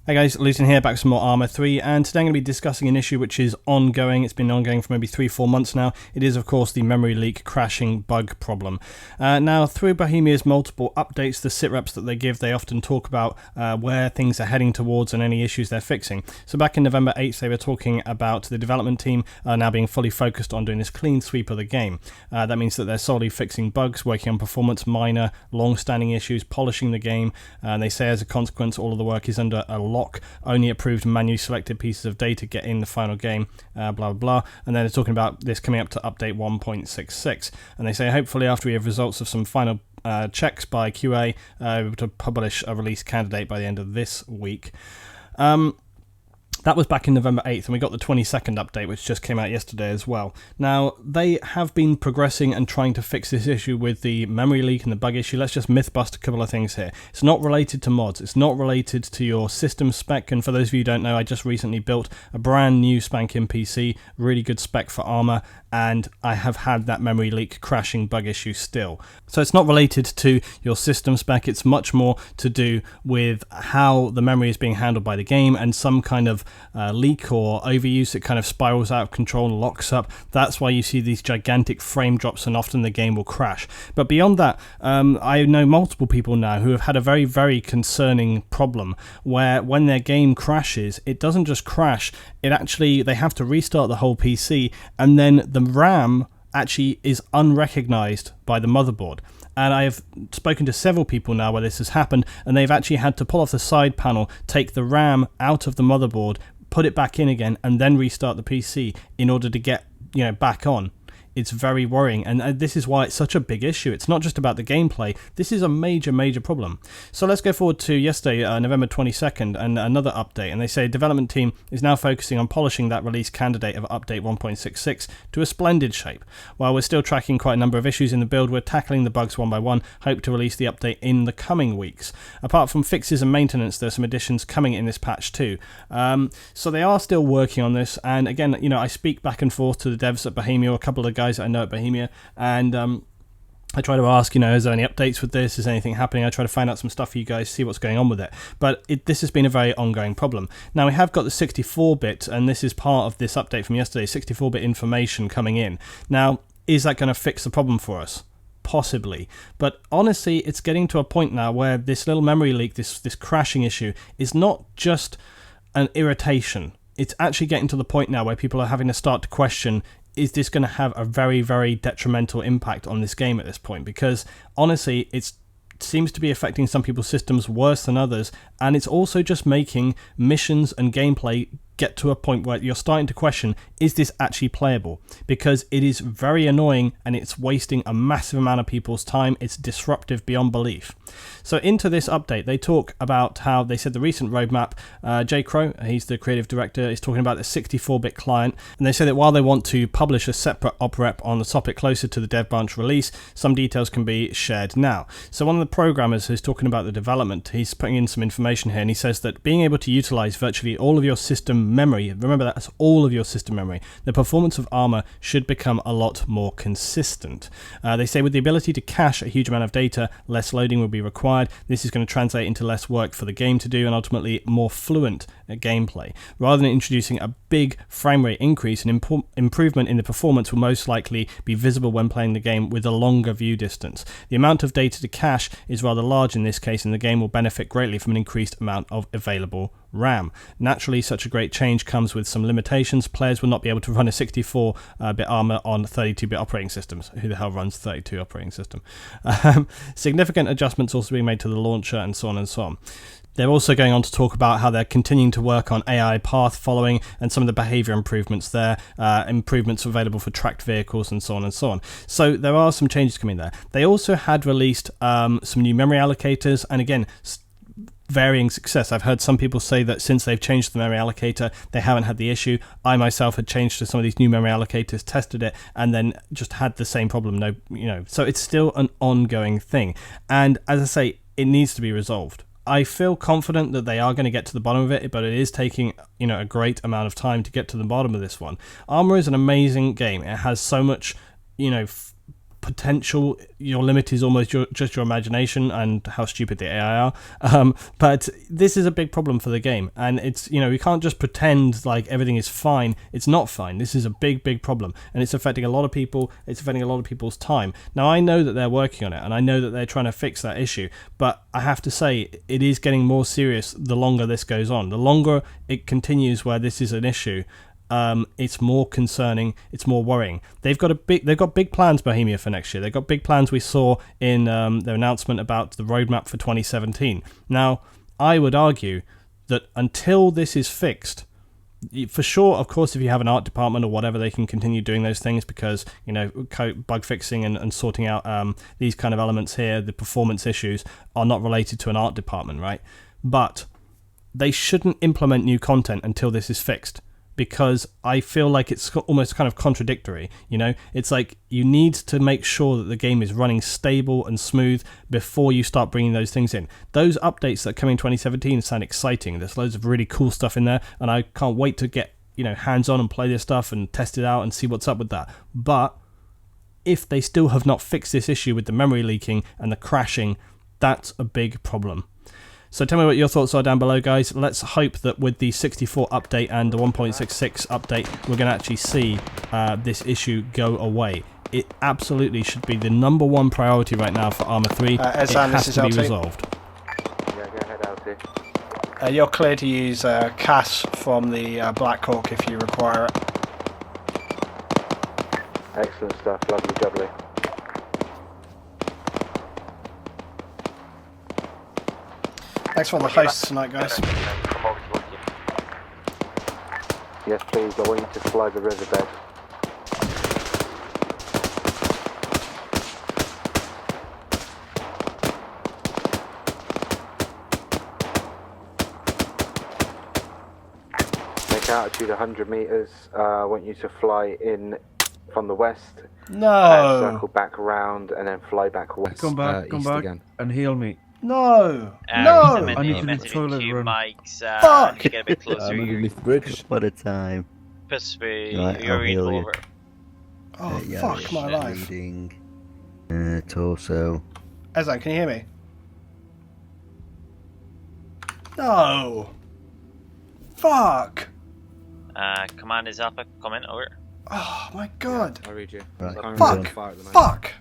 Hey guys, Lucian here, back with some more Arma 3, and today I'm going to be discussing an issue which is ongoing. It's been ongoing for maybe 3-4 months now. It is, of course, the memory leak crashing bug problem. Now, through Bohemia's multiple updates, the sit-reps that they give, they often talk about where things are heading towards and any issues they're fixing. So back in November 8th, they were talking about the development team now being fully focused on doing this clean sweep of the game. That means that they're solely fixing bugs, working on performance, minor, long-standing issues, polishing the game, and they say as a consequence all of the work is under a lock. Only approved manually selected pieces of data get in the final game, blah blah blah. And then they're talking about this coming up to update 1.66, and they say hopefully after we have results of some final checks by QA, able to publish a release candidate by the end of this week. That was back in November 8th, and we got the 22nd update, which just came out yesterday as well. Now, they have been progressing and trying to fix this issue with the memory leak and the bug issue. Let's just myth bust a couple of things here. It's not related to mods. It's not related to your system spec, and for those of you who don't know, I just recently built a brand new spanking PC, really good spec for Arma, and I have had that memory leak crashing bug issue still. So it's not related to your system spec, it's much more to do with how the memory is being handled by the game and some kind of leak or overuse that kind of spirals out of control and locks up. That's why you see these gigantic frame drops and often the game will crash. But beyond that, I know multiple people now who have had a very, very concerning problem where when their game crashes, it doesn't just crash, it actually, they have to restart the whole PC, and then the RAM actually is unrecognized by the motherboard. And I have spoken to several people now where this has happened, and they've actually had to pull off the side panel, take the RAM out of the motherboard, put it back in again, and then restart the PC in order to get, back on. It's very worrying, and this is why it's such a big issue. It's not just about the gameplay. This is a major, major problem. So let's go forward to yesterday, November 22nd, and another update. And they say development team is now focusing on polishing that release candidate of update 1.66 to a splendid shape. While we're still tracking quite a number of issues in the build, we're tackling the bugs one by one. Hope to release the update in the coming weeks. Apart from fixes and maintenance, there's some additions coming in this patch too. So they are still working on this. And again, I speak back and forth to the devs at Bohemia, a couple of guys that I know at Bohemia, and I try to ask, is there any updates with this? Is anything happening? I try to find out some stuff for you guys, see what's going on with it. But this has been a very ongoing problem. Now, we have got the 64-bit, and this is part of this update from yesterday, 64-bit information coming in. Now, is that going to fix the problem for us? Possibly. But honestly, it's getting to a point now where this little memory leak, this crashing issue, is not just an irritation. It's actually getting to the point now where people are having to start to question, is this going to have a very, very detrimental impact on this game at this point? Because honestly, it seems to be affecting some people's systems worse than others, and it's also just making missions and gameplay get to a point where you're starting to question, is this actually playable? Because it is very annoying and it's wasting a massive amount of people's time. It's disruptive beyond belief. So into this update, they talk about how they said the recent roadmap, Jay Crow, he's the creative director, is talking about the 64-bit client, and they say that while they want to publish a separate op rep on the topic closer to the dev branch release, some details can be shared now. So one of the programmers who's talking about the development, he's putting in some information here, and he says that being able to utilize virtually all of your system memory, remember that's all of your system memory, the performance of Arma should become a lot more consistent. They say with the ability to cache a huge amount of data, less loading will be required. This is going to translate into less work for the game to do and ultimately more fluent gameplay. Rather than introducing a big frame rate increase, an improvement in the performance will most likely be visible when playing the game with a longer view distance. The amount of data to cache is rather large in this case, and the game will benefit greatly from an increased amount of available RAM. Naturally, such a great change comes with some limitations. Players will not be able to run a 64-bit Arma on 32-bit operating systems. Who the hell runs 32 operating system? Significant adjustments also being made to the launcher and so on and so on. They're also going on to talk about how they're continuing to work on AI path following and some of the behavior improvements there, improvements available for tracked vehicles and so on and so on. So there are some changes coming there. They also had released some new memory allocators, and again, varying success. I've heard some people say that since they've changed the memory allocator, they haven't had the issue. I myself had changed to some of these new memory allocators, tested it, and then just had the same problem. So it's still an ongoing thing. And as I say, it needs to be resolved. I feel confident that they are going to get to the bottom of it, but it is taking, a great amount of time to get to the bottom of this one. Arma is an amazing game. It has so much, potential. Your limit is almost just your imagination and how stupid the AI are. But this is a big problem for the game, and it's, you know, we can't just pretend like everything is fine. It's not fine. This is a big problem, and it's affecting a lot of people. It's affecting a lot of people's time. Now, I know that they're working on it, and I know that they're trying to fix that issue, but I have to say it is getting more serious the longer this goes on. The longer it continues where this is an issue, it's more concerning, it's more worrying. They've got big plans, Bohemia, for next year. They've got big plans we saw in their announcement about the roadmap for 2017. Now, I would argue that until this is fixed, for sure, of course, if you have an art department or whatever, they can continue doing those things because, you know, bug fixing and sorting out these kind of elements here, the performance issues, are not related to an art department, right? But they shouldn't implement new content until this is fixed, because I feel like it's almost kind of contradictory, you know? It's like you need to make sure that the game is running stable and smooth before you start bringing those things in. Those updates that come in 2017 sound exciting. There's loads of really cool stuff in there, and I can't wait to get, you know, hands-on and play this stuff and test it out and see what's up with that. But if they still have not fixed this issue with the memory leaking and the crashing, that's a big problem. So tell me what your thoughts are down below, guys. Let's hope that with the 64 update and the 1.66 update, we're going to actually see this issue go away. It absolutely should be the #1 priority right now for Arma 3. It has to be resolved. Yeah, go ahead, LT. You're clear to use CAS from the Black Hawk if you require it. Excellent stuff, lovely jubbly. Thanks for the hosts tonight, guys. Yes, please, I want you to fly the riverbed. Make altitude 100 meters. I want you to fly in from the west. No! Circle back around and then fly back west. Come back again. And heal me. No! No! I need to do the toilet run. Fuck! Get a bit closer. Underneath the bridge. What a time. Possibly Right, you're I'll heal you. over. Oh, Yeah, fuck my life. Bleeding. Torso. Ezan, can you hear me? No! Fuck! Command is Alpha. Comment over. Oh my god. I'll read you. Right. I'm Fuck! on fire at the moment. Fuck!